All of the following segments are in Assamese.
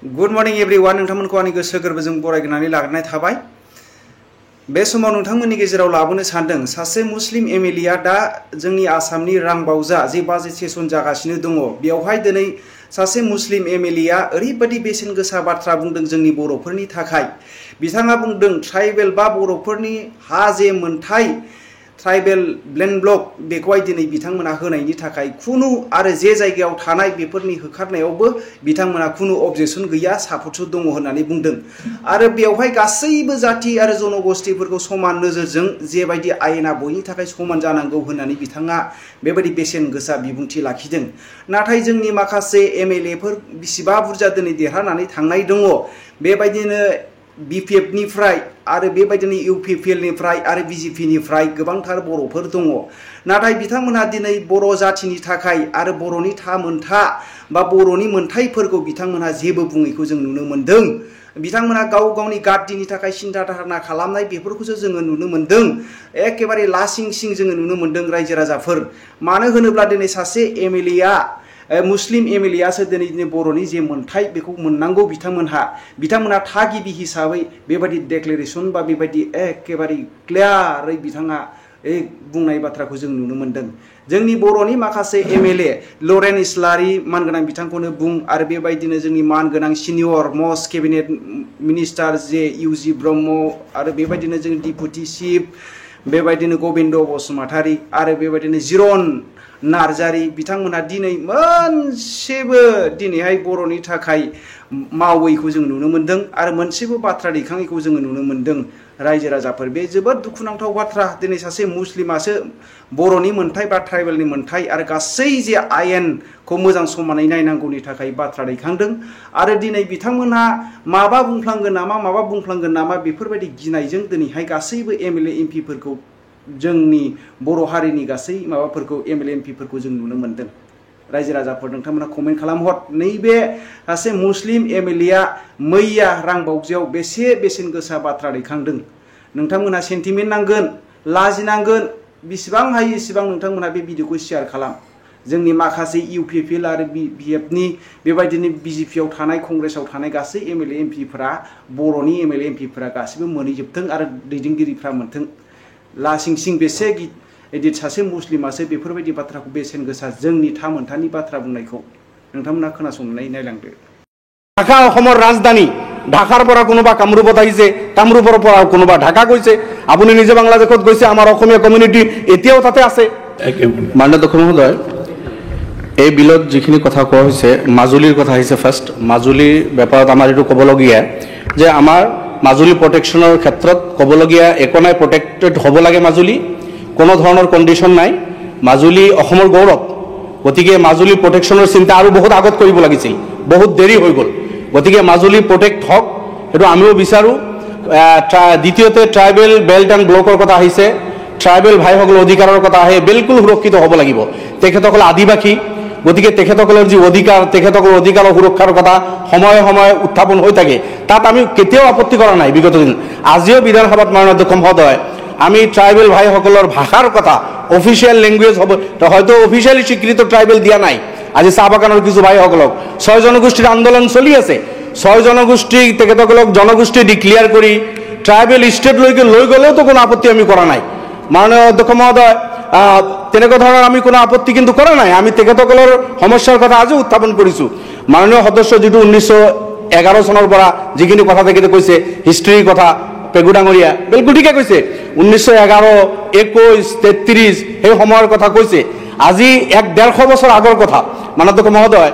गुड मर्निं एवरीवन नोंथांमोनखौ आंनि गोसो गोरबोजों बरायनानै लाग्रोनाय थाबाय। बे समाव नोंथांमोननि गेजेराव लाबोनो सानदों सासे मुस्लिम एमएलए दा जोंनि आसामनि रांबावजा जे बाजेट सेसन जागासिनो दङ बेवहाय दिनै सासे मुस्लिम एमएलए ओरैबायदि बेसेन गोसा बाथ्रा बुंदों जोंनि बर'फोरनि थाखाय। बिथाङा बुंदों ट्राइबेल बा बर'फोरनि हा जे मोनथाय ट्राइबेल लेन्ड ब्लक बेखौहाय दिनै बिथांमोना होनायनि थाखाय खुनु आरो जे जायगायाव थानाय बेफोरनि होखारनायावबो बिथांमोना खुनु अबजेक्शन गैया सापर्ट दङ होननानै बुंदों। आरो बेवहाय गासैबो जाति आरो जनगोष्ठीफोरखौ समान नोजोरजों जेबायदि आयेना बयनि थाखाय समान जानांगौ होननानै बिथाङा बेबायदि बेसेन गोसा बिबुंथि लाखिदों। नाथाय जोंनि माखासे एमएलएफोर बिसिबा बुरजा दिनै देरहानानै थांनाय दङ बेबायदिनो बीपीएफ निफ्राय आरो बेबायदिनो यूपीपीएल निफ्राय आरो बीजेपी निफ्राय गोबांथार बर'फोर दङ। नाथाय बिथांमोनहा दिनै बर' जातिनि थाखाय आरो बर'नि थामोनथा बा बर'नि मोनथायफोरखौ बिथांमोनहा जेबो बुङैखौ जों नुनो मोन्दों। बिथांमोना गाव गावनि गाद्दिनि थाखाय सिन्था धारणा खालामनाय बेफोरखौसो जोङो नुनो मोन्दों। एखेबारे लासिं सिं जोङो नुनो मोन्दों रायजो राजाफोर। मानो होनोब्ला दिनै सासे एमएलएआ मुस्लिम एमएलएआसो दिनै बर'नि जे मोनथाय बेखौ मोननांगौ बिथांमोना थागिबि हिसाबै बेबायदि डेक्लेरेसन बा बेबायदि एखेबारे क्लियारै बिथाङा बुंनाय बाथ्राखौ जों नुनो मोन्दों। जोंनि बर'नि माखासे एमएलए लरेन इस्लारि मानगोनां बिथांखौनो बुं आरो बेबायदिनो जोंनि मानगोनां सिनियर मस्ट केबिनेट मिनिस्टार जे इउजि ब्रह्म आरो बेबायदिनो जों डिपुटि चिफ बेबायदिनो गबिन्द बसुमतारी आरो बेबायदिनो जिरन नार्जारी बिथांमोना दिनै मोनसेबो दिनैहाय बर'नि थाखाय मावैखौ जों नुनो मोन्दों आरो मोनसेबो बाथ्रा दैखाङैखौ जोङो नुनो मोन्दों। रायजो राजाफोर बे जोबोद दुखुनांथाव बाथ्रा। दिनै सासे मुस्लिमासो बर'नि मोनथाय बा ट्राइबेलनि मोनथाय आरो गासै जे आयेनखौ मोजां समानै नायनांगौनि थाखाय बाथ्रा दैखांदों। आरो दिनै बिथांमोनहा माबा बुंफ्लांगोन नामा बेफोरबायदि गिनायजों दिनैहाय गासैबो एमएलए एमपिफोरखौ जोंनि बर' हारिनि गासै माबाफोरखौ एमएलए एमपिफोरखौ जों नुनो मोन्दों। रायजो राजाफोर नोंथांमोना कमेन्ट खालामहर नैबे सासे मुस्लिम एमएलएआ मैया रांबावजायाव बेसे बेसेन गोसा बाथ्रा दैखांदों। नोंथांमोना सेन्टिमेन्ट नांगोन, लाजिनांगोन, बिसिबां हायो इसिबां नोंथांमोना बे भिडिअखौ शेयार खालाम। जोंनि माखासे यूपीपीएल आरो बीएफनि बेबायदिनो बीजेपीआव थानाय कंग्रेसआव थानाय गासै एमएलए एमपिफोरा बर'नि एमएलए एमपिफोरा गासिबो मोनहैजोबथों आरो दैदेनगिरिफ्रा मोनथों। लासिं सिं बेसे गिदिर सासे मुस्लिमासो बेफोरबायदि बाथ्राखौ बेसेन गोसा जोंनी थामोनथानि बाथ्रा बुंनायखौ नोंथांमोना खोनासंनानै नायलांदो। ঢাকা অসমৰ ৰাজধানী, ঢাকাৰ পৰা কোনোবা কামৰূপত আহিছে, কামৰূপৰ পৰা কোনোবা ঢাকা গৈছে। আপুনি নিজে বাংলাদেশত গৈছে, আমাৰ অসমীয়া কমিউনিটি এতিয়াও তাতে আছে। মাননীয় দক্ষ মহোদয়, এই বিলত যিখিনি কথা কোৱা হৈছে মাজুলীৰ কথা আহিছে। ফাৰ্ষ্ট মাজুলীৰ ব্যাপাৰত আমাৰ এইটো ক'বলগীয়া যে আমাৰ মাজুলী প্ৰটেকশ্যনৰ ক্ষেত্ৰত ক'বলগীয়া একো নাই। প্ৰটেক্টেড হ'ব লাগে মাজুলী, কোনো ধৰণৰ কণ্ডিশ্যন নাই। মাজুলী অসমৰ গৌৰৱ, গতিকে মাজুলী প্ৰটেকশ্যনৰ চিন্তা আৰু বহুত আগত কৰিব লাগিছিল, বহুত দেৰি হৈ গ'ল। গতিকে মাজুলী প্ৰটেক্ট হওক, সেইটো আমিও বিচাৰোঁ। দ্বিতীয়তে ট্ৰাইবেল বেল্ট এণ্ড ব্লকৰ কথা আহিছে, ট্ৰাইবেল ভাইসকলৰ অধিকাৰৰ কথা আহে, বিলকুল সুৰক্ষিত হ'ব লাগিব। তেখেতসকল আদিবাসী, গতিকে তেখেতসকলৰ যি অধিকাৰ, তেখেতসকলৰ অধিকাৰৰ সুৰক্ষাৰ কথা সময়ে সময়ে উত্থাপন হৈ থাকে, তাত আমি কেতিয়াও আপত্তি কৰা নাই বিগত দিন। আজিও বিধানসভাত মাননীয় অধ্যক্ষ মহোদয় আমি ট্ৰাইবেল ভাইসকলৰ ভাষাৰ কথা অফিচিয়েল লেংগুৱেজ হ'ব, হয়তো অফিচিয়েলি স্বীকৃত ট্ৰাইবেল দিয়া নাই। আজি চাহ বাগানৰ কিছু ভাইসকলক 6 জনগোষ্ঠীৰ আন্দোলন চলি আছে, 6 জনগোষ্ঠী তেখেতসকলক জনগোষ্ঠী ডিক্লেয়াৰ কৰি ট্ৰাইবেল ষ্টেটলৈকে লৈ গ'লেওতো কোনো আপত্তি আমি কৰা নাই। মাননীয় অধ্যক্ষ মহোদয় তেনেকুৱা ধৰণৰ আমি কোনো আপত্তি কিন্তু কৰা নাই। আমি তেখেতসকলৰ সমস্যাৰ কথা আজিও উত্থাপন কৰিছোঁ। মাননীয় সদস্য যিটো 1911 চনৰ পৰা যিখিনি কথা তেখেতে কৈছে হিষ্ট্ৰীৰ কথা, পেগু ডাঙৰীয়া বিলকুল ঠিকে কৈছে। 1911, 21, 33 সেই সময়ৰ কথা কৈছে। আজি 1-150 বছৰ আগৰ কথা। মাননীয় মহোদয়,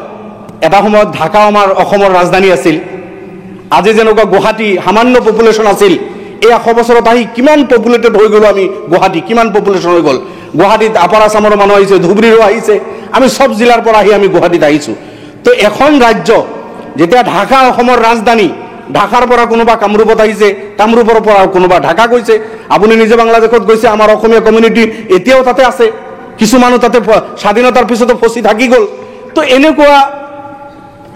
এটা সময়ত ঢাকা আমাৰ অসমৰ ৰাজধানী আছিল। আজি যেনেকুৱা গুৱাহাটী সামান্য পপুলেশ্যন আছিল, এই 100 বছৰত আহি কিমান পপুলেটেড হৈ গ'লো আমি। গুৱাহাটী কিমান পপুলেশ্যন হৈ গ'ল। গুৱাহাটীত আপাৰ আছামৰ মানুহ আহিছে, ধুবুৰীৰো আহিছে, আমি চব জিলাৰ পৰা আহি আমি গুৱাহাটীত আহিছোঁ। তো এখন ৰাজ্য যেতিয়া ঢাকা অসমৰ ৰাজধানী, ঢাকাৰ পৰা কোনোবা কামৰূপত আহিছে, কামৰূপৰ পৰা কোনোবা ঢাকা গৈছে। আপুনি নিজে বাংলাদেশত গৈছে, আমাৰ অসমীয়া কমিউনিটি এতিয়াও তাতে আছে। কিছু মানুহ তাতে স্বাধীনতাৰ পিছতো ফচি থাকি গ'ল। তো এনেকুৱা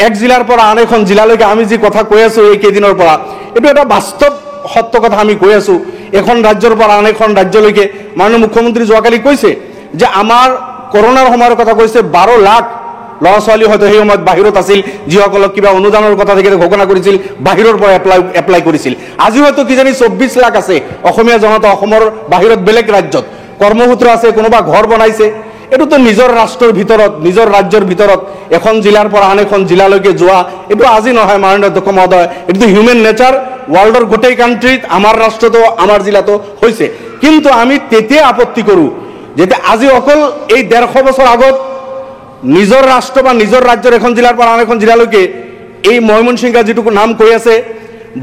এক জিলাৰ পৰা আন এখন জিলালৈকে আমি যি কথা কৈ আছোঁ এইকেইদিনৰ পৰা, এইটো এটা বাস্তৱ সত্য কথা আমি কৈ আছোঁ। এখন ৰাজ্যৰ পৰা আন এখন ৰাজ্যলৈকে মাননীয় মুখ্যমন্ত্ৰী যোৱাকালি কৈছে যে আমাৰ কৰোনাৰ সময়ৰ কথা কৈছে 12 লাখ ল'ৰা ছোৱালী হয়তো সেই সময়ত বাহিৰত আছিল, যিসকলক কিবা অনুদানৰ কথা থাকিলে ঘোষণা কৰিছিল, বাহিৰৰ পৰা এপ্লাই কৰিছিল। আজি হয়তো কিজানি 24 লাখ আছে অসমীয়া জনতা অসমৰ বাহিৰত বেলেগ ৰাজ্যত কৰ্মসূত্ৰ আছে, কোনোবা ঘৰ বনাইছে। এইটোতো নিজৰ ৰাষ্ট্ৰৰ ভিতৰত, নিজৰ ৰাজ্যৰ ভিতৰত এখন জিলাৰ পৰা আন এখন জিলালৈকে যোৱা, এইটো আজি নহয় মাননীয় অধ্যক্ষ মহোদয়, এইটো হিউমেন নেচাৰ। ৱৰ্ল্ডৰ গোটেই কাণ্ট্ৰিত, আমাৰ ৰাষ্ট্ৰতো আমাৰ জিলাতো হৈছে। কিন্তু আমি তেতিয়া আপত্তি কৰোঁ যেতিয়া আজি অকল এই 150 বছৰ আগত নিজৰ ৰাষ্ট্ৰ বা নিজৰ ৰাজ্যৰ এখন জিলাৰ পৰা আন এখন জিলালৈকে এই ময়মনসিংহ যিটো নাম কৈ আছে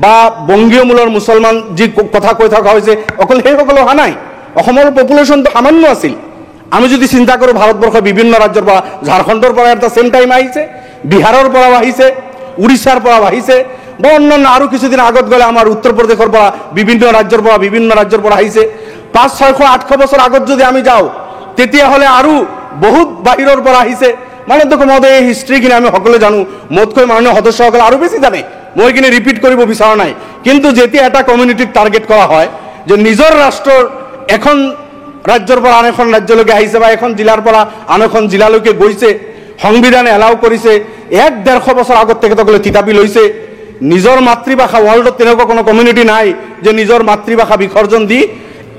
বা বংগীয় মূলৰ মুছলমান যি কথা কৈ থকা হৈছে, অকল সেইসকল অহা নাই। অসমৰ পপুলেশ্যনটো সামান্য আছিল। আমি যদি চিন্তা কৰোঁ ভাৰতবৰ্ষৰ বিভিন্ন ৰাজ্যৰ পৰা, ঝাৰখণ্ডৰ পৰা এটা ছেম টাইম আহিছে, বিহাৰৰ পৰাও আহিছে, উৰিষ্যাৰ পৰাও আহিছে, বা অন্যান্য আৰু কিছুদিন আগত গ'লে আমাৰ উত্তৰ প্ৰদেশৰ পৰা বিভিন্ন ৰাজ্যৰ পৰা আহিছে। 500, 600, 800 বছৰ আগত যদি আমি যাওঁ তেতিয়াহ'লে আৰু বহুত বাহিৰৰ পৰা আহিছে। মানে দেখোন মহোদয় এই হিষ্ট্ৰীখিনি আমি সকলোৱে জানো, মোতকৈ মাননীয় সদস্যসকলে আৰু বেছি জানে, মই এইখিনি ৰিপিট কৰিব বিচৰা নাই। কিন্তু যেতিয়া এটা কমিউনিটিক টাৰ্গেট কৰা হয় যে নিজৰ ৰাষ্ট্ৰৰ এখন ৰাজ্যৰ পৰা আন এখন ৰাজ্যলৈকে আহিছে বা এখন জিলাৰ পৰা আন এখন জিলালৈকে গৈছে, সংবিধানে এলাউ কৰিছে, 100-150 বছৰ আগত তেখেতসকলে থিতাপি লৈছে। নিজৰ মাতৃভাষা, ৱৰ্ল্ডত তেনেকুৱা কোনো কমিউনিটি নাই যে নিজৰ মাতৃভাষা বিসৰ্জন দি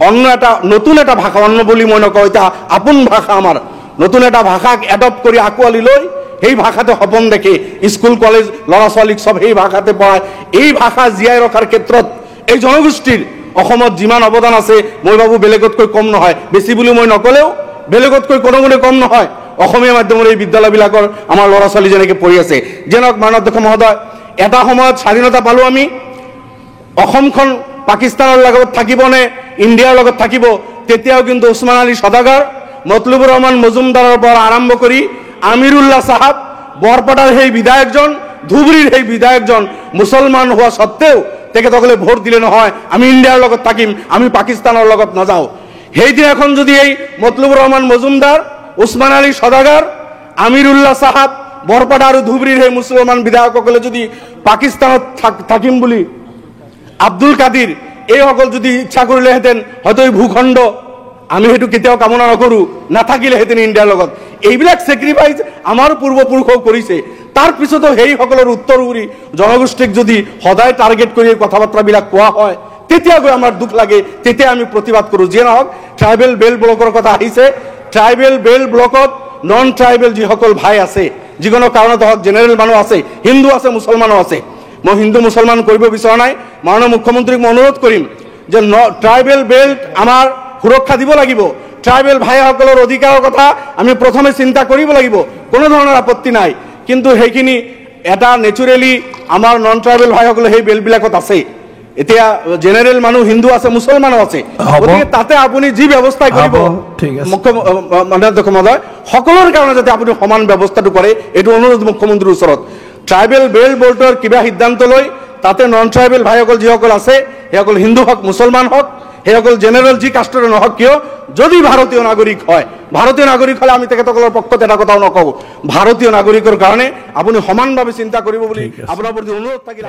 অন্য এটা নতুন এটা ভাষা, অন্য বুলি মই নকওঁ, এটা আপোন ভাষা আমাৰ, নতুন এটা ভাষাক এডপ্ট কৰি আঁকোৱালি লৈ সেই ভাষাতে সপোন দেখে, স্কুল কলেজ ল'ৰা ছোৱালীক চব সেই ভাষাতে পঢ়ায়। এই ভাষা জীয়াই ৰখাৰ ক্ষেত্ৰত এই জনগোষ্ঠীৰ অসমত যিমান অৱদান আছে মই ভাবোঁ বেলেগতকৈ কম নহয়। বেছি বুলি মই নক'লেও বেলেগতকৈ কোনো গুণে কম নহয়। অসমীয়া মাধ্যমৰ এই বিদ্যালয়বিলাকৰ আমাৰ ল'ৰা ছোৱালী যেনেকৈ পঢ়ি আছে। যেনক মাননীয় অধ্যক্ষ মহোদয়, এটা সময়ত স্বাধীনতা পালোঁ আমি, অসমখন পাকিস্তানৰ লগত থাকিব নে ইণ্ডিয়াৰ লগত থাকিব, তেতিয়াও কিন্তু ওছমান আলী সদাগৰ, মতলুবুৰ ৰহমান মজুমদাৰৰ পৰা আৰম্ভ কৰি আমিৰুল্লাহ চাহাব, বৰপেটাৰ সেই বিধায়কজন, ধুবুৰীৰ সেই বিধায়কজন মুছলমান হোৱা সত্ত্বেও তেখেতসকলে ভোট দিলে নহয় আমি ইণ্ডিয়াৰ লগত থাকিম, আমি পাকিস্তানৰ লগত নাযাওঁ। সেইদিনাখন যদি এই মতলুবুৰ ৰহমান মজুমদাৰ, ওছমান আলী সদাগৰ, আমিৰুল্লাহ চাহাব, বৰপেটা আৰু ধুবুৰীৰ সেই মুছলমান বিধায়কসকলে যদি পাকিস্তানত থাকিম বুলি, আব্দুল কাদিৰ এইসকল যদি ইচ্ছা কৰিলেহেঁতেন হয়তো এই ভূখণ্ড, আমি সেইটো কেতিয়াও কামনা নকৰোঁ, নাথাকিলেহেঁতেন ইণ্ডিয়াৰ লগত। এইবিলাক ছেক্ৰিফাইচ আমাৰ পূৰ্বপুৰুষেও কৰিছে। তাৰ পিছতো সেইসকলৰ উত্তৰ উৰি জনগোষ্ঠীক যদি সদায় টাৰ্গেট কৰি এই কথা বাৰ্তাবিলাক কোৱা হয়, তেতিয়া গৈ আমাৰ দুখ লাগে, তেতিয়া আমি প্ৰতিবাদ কৰোঁ। যিয়ে নহওক, ট্ৰাইবেল বেল্ট ব্লকৰ কথা আহিছে, ট্ৰাইবেল বেল্ট ব্লকত নন ট্ৰাইবেল যিসকল ভাই আছে, যিকোনো কাৰণত হওক, জেনেৰেল মানুহ আছে, হিন্দু আছে, মুছলমানো আছে। মই হিন্দু মুছলমান কৰিব বিচৰা নাই, মাননীয় মুখ্যমন্ত্ৰীক মই অনুৰোধ কৰিম যে ট্ৰাইবেল বেল্ট আমাৰ সুৰক্ষা দিব লাগিব। ট্ৰাইবেল ভাইসকলৰ অধিকাৰৰ কথা আমি প্ৰথমে চিন্তা কৰিব লাগিব, কোনো ধৰণৰ আপত্তি নাই। কিন্তু সেইখিনি এটা নেচাৰেলি আমাৰ নন ট্ৰাইবেল ভাইসকলে সেই বেল্টবিলাকত আছে। এতিয়া জেনেৰেল মানুহ হিন্দু আছে, মুছলমানো আছে, গতিকে তাতে আপুনি যি ব্যৱস্থা কৰিব মাননীয় অধ্যক্ষ মহোদয়, সকলোৰে কাৰণে যাতে আপুনি সমান ব্যৱস্থাটো কৰে, এইটো অনুৰোধ মুখ্যমন্ত্ৰীৰ ওচৰত। ট্ৰাইবেল বেল্ট বোৰ্ডৰ কিবা সিদ্ধান্ত লৈ তাতে নন ট্ৰাইবেল ভাইসকল যিসকল আছে, সেইসকল হিন্দু হওক, মুছলমান হওক, সেইসকল জেনেৰেল যি কাষ্টৰে নহওক কিয়, যদি ভাৰতীয় নাগৰিক হয়, ভাৰতীয় নাগৰিক হ'লে আমি তেখেতসকলৰ পক্ষত এটা কথাও নকওঁ, ভাৰতীয় নাগৰিকৰ কাৰণে আপুনি সমানভাৱে চিন্তা কৰিব বুলি আপোনাৰ প্ৰতি অনুৰোধ থাকিল।